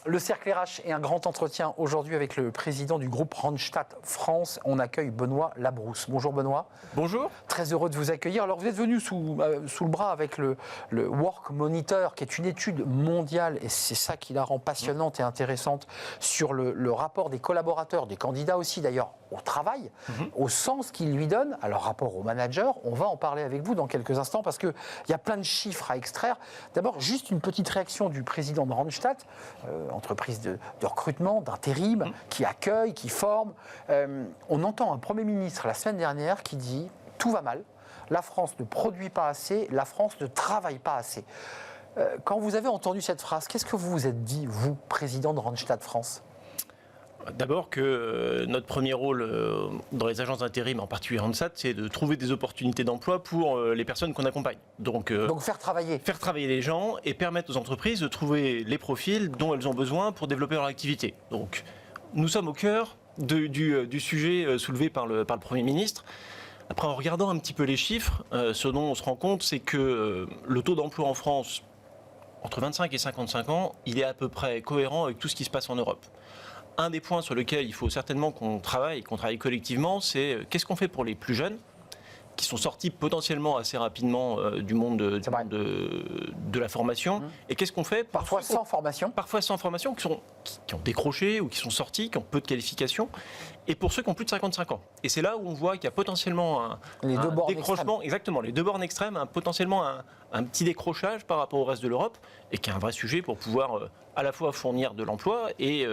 Le cercle RH et un grand entretien aujourd'hui avec le président du groupe Randstad France. On accueille Benoît Labrousse. Bonjour Benoît. Bonjour. Très heureux de vous accueillir. Alors vous êtes venu sous le bras avec le Work Monitor, qui est une étude mondiale, et c'est ça qui la rend passionnante et intéressante, sur le rapport des collaborateurs, des candidats aussi d'ailleurs, au travail, au sens qu'il lui donne, à leur rapport aux managers. On va en parler avec vous dans quelques instants parce qu'il y a plein de chiffres à extraire. D'abord, juste une petite réaction du président de Randstad, entreprise de recrutement, d'intérim, qui accueille, qui forme. On entend un Premier ministre la semaine dernière qui dit « tout va mal, la France ne produit pas assez, la France ne travaille pas assez ». Quand vous avez entendu cette phrase, qu'est-ce que vous vous êtes dit, vous, président de Randstad France ? D'abord que notre premier rôle dans les agences d'intérim, en particulier Randstad, c'est de trouver des opportunités d'emploi pour les personnes qu'on accompagne. Donc faire travailler. Faire travailler les gens et permettre aux entreprises de trouver les profils dont elles ont besoin pour développer leur activité. Donc nous sommes au cœur du sujet soulevé par le Premier ministre. Après, en regardant un petit peu les chiffres, ce dont on se rend compte, c'est que le taux d'emploi en France, entre 25 et 55 ans, il est à peu près cohérent avec tout ce qui se passe en Europe. Un des points sur lesquels il faut certainement qu'on travaille collectivement, c'est qu'est-ce qu'on fait pour les plus jeunes, qui sont sortis potentiellement assez rapidement du monde de la formation, et qu'est-ce qu'on fait parfois sans formation, qui ont décroché ou qui sont sortis, qui ont peu de qualifications, et pour ceux qui ont plus de 55 ans. Et c'est là où on voit qu'il y a potentiellement un décrochement, exactement, les deux bornes extrêmes, potentiellement un petit décrochage par rapport au reste de l'Europe, et qui est un vrai sujet pour pouvoir à la fois fournir de l'emploi et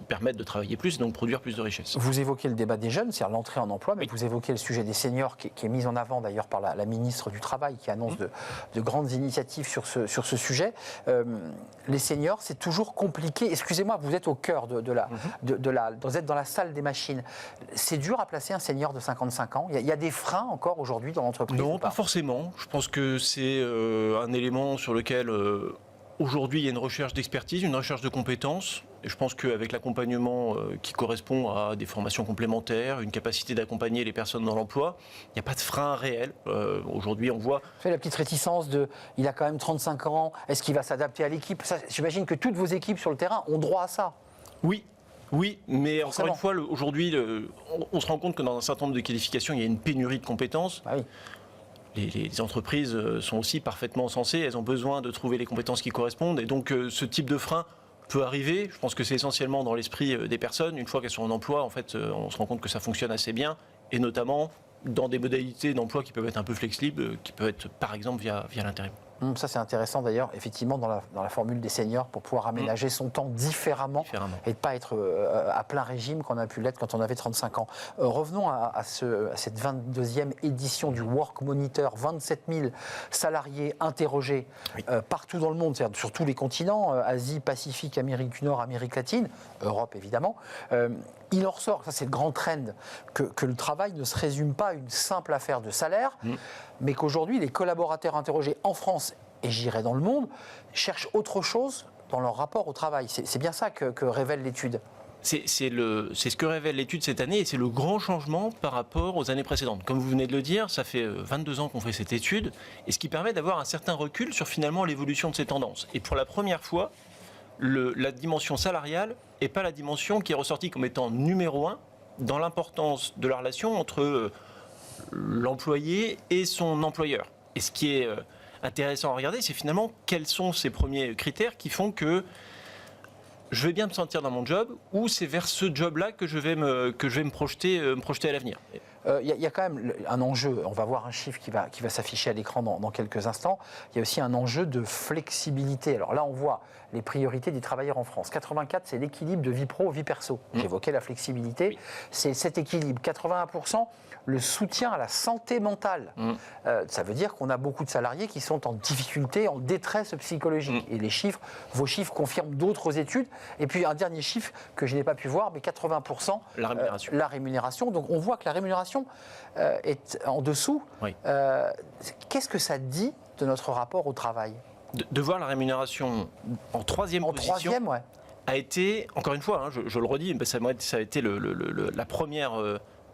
permettre de travailler plus, et donc produire plus de richesses. Vous évoquez le débat des jeunes, c'est-à-dire l'entrée en emploi, mais vous évoquez le sujet des seniors qui est mis en avant d'ailleurs par la ministre du Travail, qui annonce de grandes initiatives sur ce sujet. Les seniors, c'est toujours compliqué. Excusez-moi, vous êtes au cœur vous êtes dans la salle des machines. C'est dur à placer un senior de 55 ans. Il y a des freins encore aujourd'hui dans l'entreprise? Non, pas forcément. Je pense que c'est un élément sur lequel aujourd'hui il y a une recherche d'expertise, une recherche de compétences. Et je pense qu'avec l'accompagnement qui correspond à des formations complémentaires, une capacité d'accompagner les personnes dans l'emploi, il n'y a pas de frein réel. Aujourd'hui, on voit... Vous savez, la petite réticence de « il a quand même 35 ans, est-ce qu'il va s'adapter à l'équipe ?» J'imagine que toutes vos équipes sur le terrain ont droit à ça. Oui, mais encore une fois, aujourd'hui, on se rend compte que dans un certain nombre de qualifications, il y a une pénurie de compétences. Ah oui. Les entreprises sont aussi parfaitement censées, elles ont besoin de trouver les compétences qui correspondent. Et donc, ce type de frein peut arriver. Je pense que c'est essentiellement dans l'esprit des personnes. Une fois qu'elles sont en emploi, en fait, on se rend compte que ça fonctionne assez bien. Et notamment dans des modalités d'emploi qui peuvent être un peu flexibles, qui peuvent être par exemple via l'intérim. Ça c'est intéressant d'ailleurs, effectivement, dans la formule des seniors, pour pouvoir aménager son temps différemment. Et de ne pas être à plein régime qu'on a pu l'être quand on avait 35 ans. Revenons à cette 22e édition du Work Monitor, 27 000 salariés interrogés partout dans le monde, c'est-à-dire sur tous les continents, Asie, Pacifique, Amérique du Nord, Amérique latine, Europe évidemment. Il en ressort, ça c'est le grand trend, que le travail ne se résume pas à une simple affaire de salaire, mais qu'aujourd'hui les collaborateurs interrogés en France, et j'irai dans le monde, cherchent autre chose dans leur rapport au travail. C'est bien ça que révèle l'étude. C'est ce que révèle l'étude cette année, et c'est le grand changement par rapport aux années précédentes. Comme vous venez de le dire, ça fait 22 ans qu'on fait cette étude, et ce qui permet d'avoir un certain recul sur finalement l'évolution de ces tendances. Et pour la première fois, la dimension salariale n'est pas la dimension qui est ressortie comme étant numéro 1 dans l'importance de la relation entre l'employé et son employeur. Et ce qui est intéressant à regarder, c'est finalement quels sont ces premiers critères qui font que je vais bien me sentir dans mon job, ou c'est vers ce job-là que je vais me projeter à l'avenir. Il y a quand même un enjeu, on va voir un chiffre qui va s'afficher à l'écran dans quelques instants, il y a aussi un enjeu de flexibilité. Alors là, on voit les priorités des travailleurs en France. 84, c'est l'équilibre de vie pro, vie perso. J'évoquais la flexibilité, c'est cet équilibre. 81%, le soutien à la santé mentale. Ça veut dire qu'on a beaucoup de salariés qui sont en difficulté, en détresse psychologique. Et vos chiffres confirment d'autres études. Et puis un dernier chiffre que je n'ai pas pu voir, mais 80%, la rémunération. Donc on voit que la rémunération est en dessous. Qu'est-ce que ça dit de notre rapport au travail ? De voir la rémunération en troisième position a été, encore une fois, je le redis, ça a été la première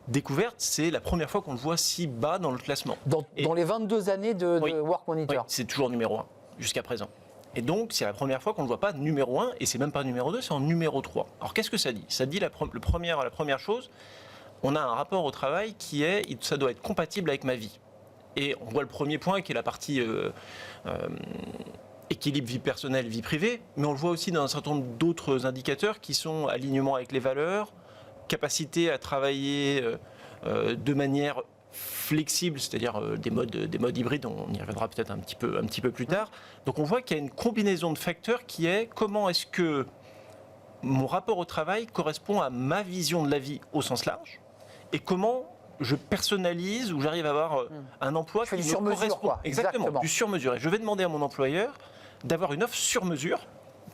découverte, c'est la première fois qu'on le voit si bas dans le classement. Dans les 22 années de Work Monitor. C'est toujours numéro 1, jusqu'à présent. Et donc, c'est la première fois qu'on ne le voit pas numéro 1, et c'est même pas numéro 2, c'est en numéro 3. Alors, qu'est-ce que ça dit? Ça dit la première chose, on a un rapport au travail qui est, ça doit être compatible avec ma vie. Et on voit le premier point qui est la partie équilibre vie personnelle, vie privée, mais on le voit aussi dans un certain nombre d'autres indicateurs qui sont alignement avec les valeurs, capacité à travailler de manière flexible, c'est-à-dire des modes hybrides, on y reviendra peut-être un petit peu plus tard. Donc on voit qu'il y a une combinaison de facteurs qui est comment est-ce que mon rapport au travail correspond à ma vision de la vie au sens large, et comment je personnalise ou j'arrive à avoir un emploi qui me correspond. Exactement, du sur-mesure. Et je vais demander à mon employeur d'avoir une offre sur mesure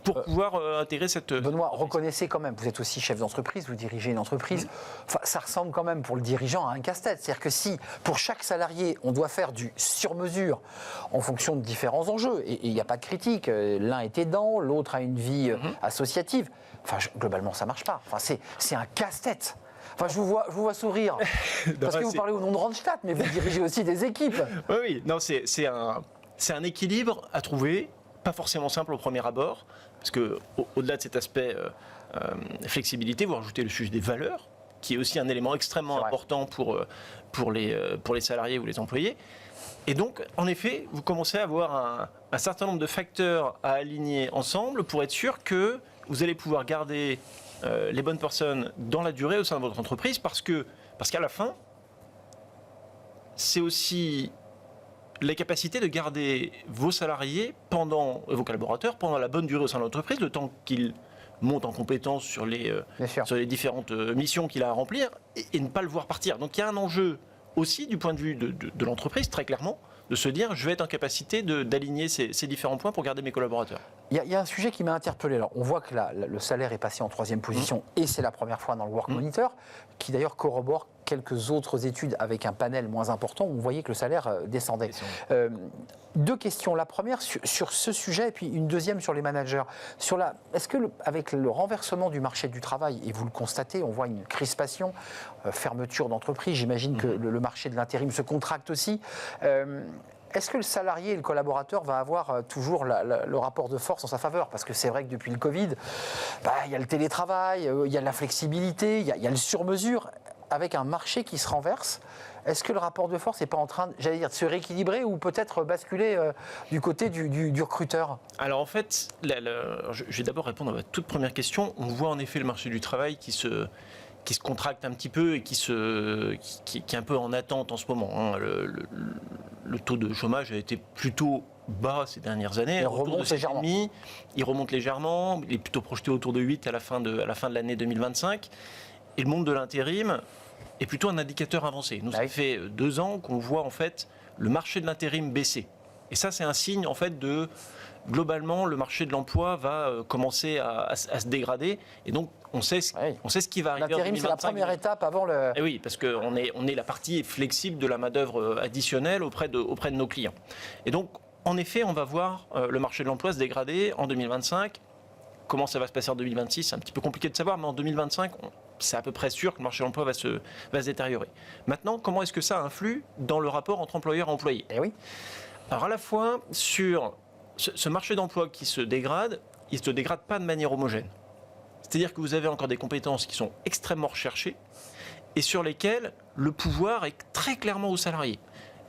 pour pouvoir intégrer cette... Benoît, reconnaissez quand même, vous êtes aussi chef d'entreprise, vous dirigez une entreprise, enfin, ça ressemble quand même pour le dirigeant à un casse-tête. C'est-à-dire que si, pour chaque salarié, on doit faire du sur-mesure en fonction de différents enjeux, et il n'y a pas de critique, l'un est aidant, l'autre a une vie associative, enfin, globalement, ça ne marche pas. Enfin, c'est un casse-tête. Enfin, je vous vois sourire, parce que vous parlez au nom de Randstad, mais vous dirigez aussi des équipes. Oui, non, c'est un équilibre à trouver, pas forcément simple au premier abord, parce qu'au-delà de cet aspect flexibilité, vous rajoutez le sujet des valeurs, qui est aussi un élément extrêmement important pour les salariés ou les employés. Et donc, en effet, vous commencez à avoir un certain nombre de facteurs à aligner ensemble pour être sûr que vous allez pouvoir garder les bonnes personnes dans la durée au sein de votre entreprise, parce qu'à la fin, c'est aussi la capacité de garder vos salariés vos collaborateurs pendant la bonne durée au sein de l'entreprise, le temps qu'ils montent en compétence sur les différentes missions qu'il a à remplir, et ne pas le voir partir. Donc il y a un enjeu aussi du point de vue de l'entreprise, très clairement, de se dire je vais être en capacité d'aligner ces différents points pour garder mes collaborateurs. Il y a un sujet qui m'a interpellé. Alors, on voit que le salaire est passé en 3e position, et c'est la première fois dans le Work Monitor, qui d'ailleurs corrobore quelques autres études avec un panel moins important où on voyait que le salaire descendait. Deux questions. La première sur ce sujet, et puis une deuxième sur les managers. Est-ce que avec le renversement du marché du travail, et vous le constatez, on voit une crispation, fermeture d'entreprise, j'imagine que le marché de l'intérim se contracte aussi. Est-ce que le salarié et le collaborateur va avoir toujours le rapport de force en sa faveur? Parce que c'est vrai que depuis le Covid, il y a le télétravail, il y a la flexibilité, il y a le sur-mesure. Avec un marché qui se renverse, est-ce que le rapport de force n'est pas en train, de se rééquilibrer ou peut-être basculer du côté du recruteur? Alors en fait, je vais d'abord répondre à votre toute première question. On voit en effet le marché du travail qui se contracte un petit peu et qui est un peu en attente en ce moment. Le taux de chômage a été plutôt bas ces dernières années. Il remonte légèrement. Il remonte légèrement. Il est plutôt projeté autour de 8 à la fin de l'année 2025. Et le monde de l'intérim est plutôt un indicateur avancé. Nous, ça fait 2 ans qu'on voit en fait le marché de l'intérim baisser. Et ça, c'est un signe en fait globalement, le marché de l'emploi va commencer à se dégrader. Et donc, on sait ce qui va arriver en 2025. L'intérim, c'est la première étape avant le... Et oui, parce qu'on est la partie flexible de la main-d'œuvre additionnelle auprès de nos clients. Et donc, en effet, on va voir le marché de l'emploi se dégrader en 2025. Comment ça va se passer en 2026, c'est un petit peu compliqué de savoir, mais en 2025, c'est à peu près sûr que le marché de l'emploi va se détériorer. Maintenant, comment est-ce que ça influe dans le rapport entre employeur et employé? Oui. Alors à la fois, sur ce marché d'emploi qui se dégrade, il ne se dégrade pas de manière homogène. C'est-à-dire que vous avez encore des compétences qui sont extrêmement recherchées et sur lesquelles le pouvoir est très clairement aux salariés.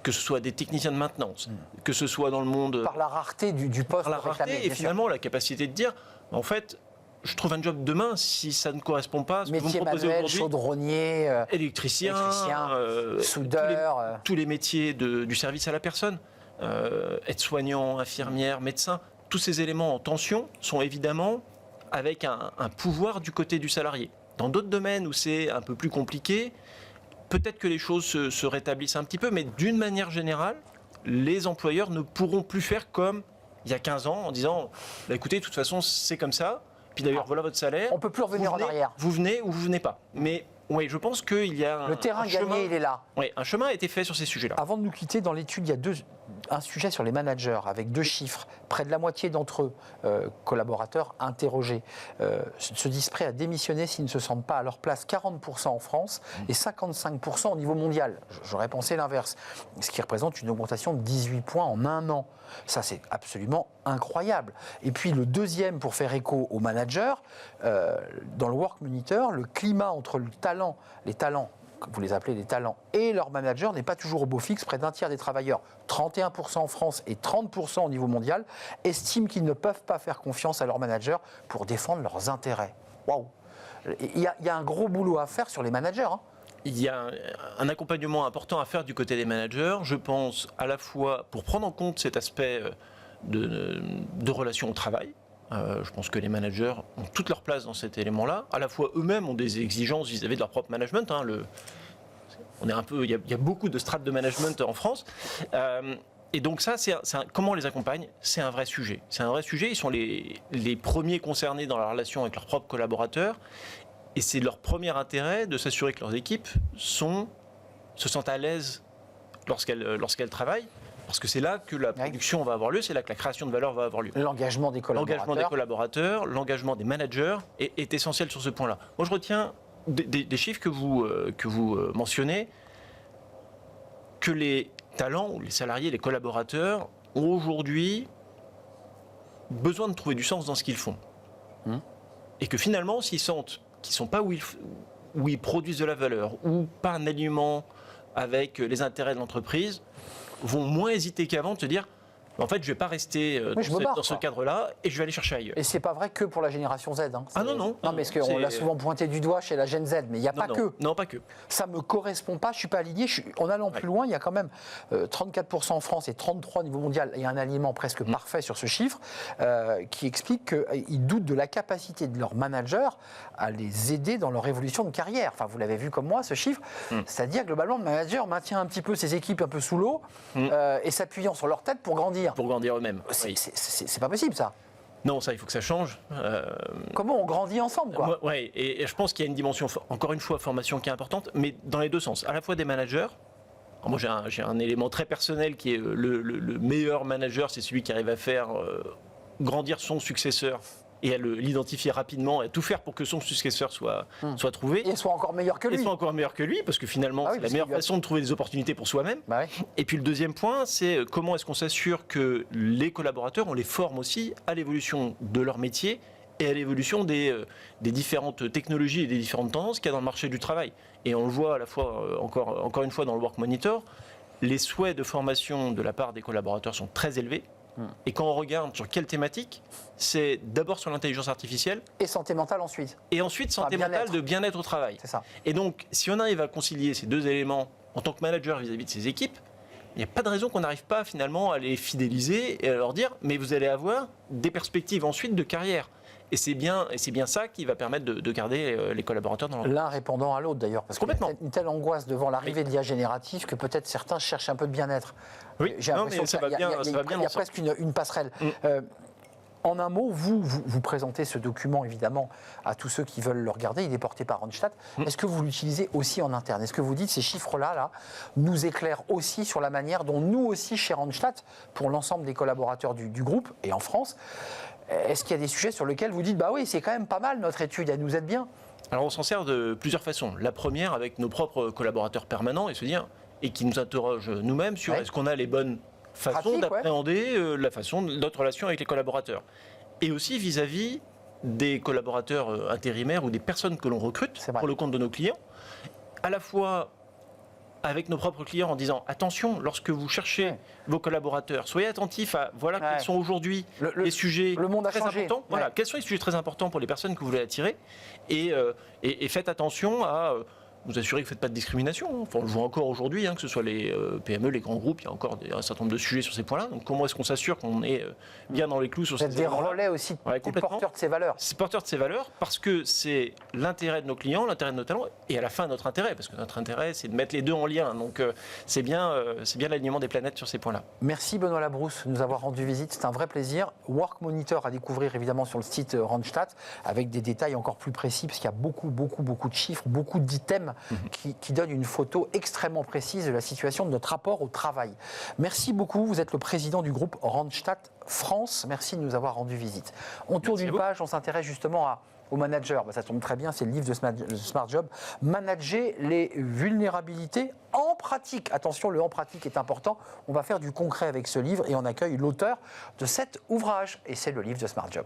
Que ce soit des techniciens de maintenance, que ce soit dans le monde... Par la rareté du poste. Par la rareté et finalement la capacité de dire, en fait, je trouve un job demain si ça ne correspond pas à ce que vous me proposez aujourd'hui. Chaudronnier, électricien, soudeur... tous les métiers du service à la personne, aide-soignant, infirmière, médecin, tous ces éléments en tension sont évidemment avec un pouvoir du côté du salarié. Dans d'autres domaines où c'est un peu plus compliqué, peut-être que les choses se rétablissent un petit peu, mais d'une manière générale, les employeurs ne pourront plus faire comme il y a 15 ans en disant écoutez, de toute façon, c'est comme ça. Puis d'ailleurs, voilà votre salaire. On ne peut plus revenir en arrière. Vous venez ou vous venez pas. Mais oui, je pense qu'il y a le terrain gagné, il est là. Oui, un chemin a été fait sur ces sujets-là. Avant de nous quitter, dans l'étude, il y a un sujet sur les managers avec 2 chiffres. Près de la moitié d'entre eux, collaborateurs interrogés, se disent prêts à démissionner s'ils ne se sentent pas à leur place. 40% en France et 55% au niveau mondial. J'aurais pensé l'inverse. Ce qui représente une augmentation de 18 points en un an. Ça, c'est absolument incroyable. Et puis le deuxième, pour faire écho aux managers, dans le Work Monitor, le climat entre les talents, vous les appelez les talents, et leurs managers n'est pas toujours au beau fixe. Près d'un tiers des travailleurs, 31% en France et 30% au niveau mondial, estiment qu'ils ne peuvent pas faire confiance à leurs managers pour défendre leurs intérêts. Waouh! Il y a un gros boulot à faire sur les managers. Il y a un accompagnement important à faire du côté des managers, je pense, à la fois pour prendre en compte cet aspect de relation au travail. Je pense que les managers ont toute leur place dans cet élément-là. À la fois, eux-mêmes ont des exigences vis-à-vis de leur propre management. Il y a beaucoup de strates de management en France. Et donc ça, comment on les accompagne, c'est un vrai sujet. C'est un vrai sujet. Ils sont les premiers concernés dans la relation avec leurs propres collaborateurs. Et c'est leur premier intérêt de s'assurer que leurs équipes se sentent à l'aise lorsqu'elles travaillent. Parce que c'est là que la production va avoir lieu, c'est là que la création de valeur va avoir lieu. L'engagement des collaborateurs, l'engagement des managers est essentiel sur ce point-là. Moi, je retiens des chiffres que vous mentionnez, que les talents, les salariés, les collaborateurs ont aujourd'hui besoin de trouver du sens dans ce qu'ils font. Et que finalement, s'ils sentent qu'ils ne sont pas où ils produisent de la valeur, ou pas un alignement avec les intérêts de l'entreprise, vont moins hésiter qu'avant de se dire en fait, je ne vais pas rester dans ce cadre-là et je vais aller chercher ailleurs. Et ce n'est pas vrai que pour la génération Z. Ah non. Non, mais qu'on l'a souvent pointé du doigt chez la Gen Z, mais il n'y a pas que. Non, pas que. Ça ne me correspond pas, je ne suis pas aligné. En allant plus loin, il y a quand même 34% en France et 33% au niveau mondial. Il y a un alignement presque parfait sur ce chiffre qui explique qu'ils doutent de la capacité de leurs managers à les aider dans leur évolution de carrière. Enfin, vous l'avez vu comme moi, ce chiffre. C'est-à-dire, globalement, le manager maintient un petit peu ses équipes un peu sous l'eau et s'appuyant sur leur tête pour grandir. Pour grandir eux-mêmes. C'est pas possible, ça. Non, ça, il faut que ça change. Comment on grandit ensemble, quoi. Oui, et je pense qu'il y a une dimension, encore une fois, formation qui est importante, mais dans les deux sens. À la fois des managers. Alors moi, j'ai un élément très personnel qui est le meilleur manager, c'est celui qui arrive à faire grandir son successeur et à l'identifier rapidement, et à tout faire pour que son successeur soit trouvé. Et soit encore meilleur que lui. Et soit encore meilleur que lui, parce que finalement, c'est la meilleure façon de trouver des opportunités pour soi-même. Et puis le deuxième point, c'est comment est-ce qu'on s'assure que les collaborateurs, on les forme aussi à l'évolution de leur métier et à l'évolution des différentes technologies et des différentes tendances qu'il y a dans le marché du travail. Et on le voit à la fois, encore une fois, dans le Work Monitor, les souhaits de formation de la part des collaborateurs sont très élevés. Et quand on regarde sur quelle thématique, c'est d'abord sur l'intelligence artificielle. Et santé mentale ensuite. Et ensuite santé mentale de bien-être au travail. C'est ça. Et donc, si on arrive à concilier ces deux éléments en tant que manager vis-à-vis de ses équipes, il n'y a pas de raison qu'on n'arrive pas finalement à les fidéliser et à leur dire mais vous allez avoir des perspectives ensuite de carrière. Et c'est bien ça qui va permettre de garder les collaborateurs dans l'entreprise. L'un répondant à l'autre d'ailleurs. Parce qu'il y a une telle angoisse devant l'arrivée de l'IA générative que peut-être certains cherchent un peu de bien-être. Oui, j'ai l'impression qu'il y a presque une passerelle. En un mot, vous présentez ce document évidemment à tous ceux qui veulent le regarder. Il est porté par Randstad. Est-ce que vous l'utilisez aussi en interne? Est-ce que vous dites ces chiffres-là nous éclairent aussi sur la manière dont nous aussi chez Randstad, pour l'ensemble des collaborateurs du groupe et en France, est-ce qu'il y a des sujets sur lesquels vous dites bah oui, c'est quand même pas mal notre étude, elle nous aide bien? Alors on s'en sert de plusieurs façons. La première avec nos propres collaborateurs permanents et qui nous interrogent nous-mêmes sur est-ce qu'on a les bonnes façons d'appréhender notre relation avec les collaborateurs. Et aussi vis-à-vis des collaborateurs intérimaires ou des personnes que l'on recrute pour le compte de nos clients, à la fois avec nos propres clients en disant attention, lorsque vous cherchez vos collaborateurs, soyez attentifs à quels sont aujourd'hui les sujets très importants. Quels sont les sujets très importants pour les personnes que vous voulez attirer et faites attention à vous assurer que vous ne faites pas de discrimination. Enfin, on le voit encore aujourd'hui, que ce soit les PME, les grands groupes, il y a encore un certain nombre de sujets sur ces points-là. Donc comment est-ce qu'on s'assure qu'on est bien dans les clous sur ces éléments-là? Des relais aussi, des porteurs de ces valeurs. C'est porteur de ces valeurs parce que c'est l'intérêt de nos clients, l'intérêt de nos talents et à la fin notre intérêt, parce que notre intérêt c'est de mettre les deux en lien. Donc c'est bien l'alignement des planètes sur ces points-là. Merci Benoît Labrousse de nous avoir rendu visite, c'est un vrai plaisir. Work Monitor à découvrir évidemment sur le site Randstad avec des détails encore plus précis parce qu'il y a beaucoup de chiffres, beaucoup d'items même, qui donne une photo extrêmement précise de la situation de notre rapport au travail. Merci beaucoup, vous êtes le président du groupe Randstad France. Merci de nous avoir rendu visite. On tourne une page, on s'intéresse justement aux managers. Ça tombe très bien, c'est le livre de Smart Job. Manager les vulnérabilités en pratique. Attention, le en pratique est important. On va faire du concret avec ce livre et on accueille l'auteur de cet ouvrage. Et c'est le livre de Smart Job.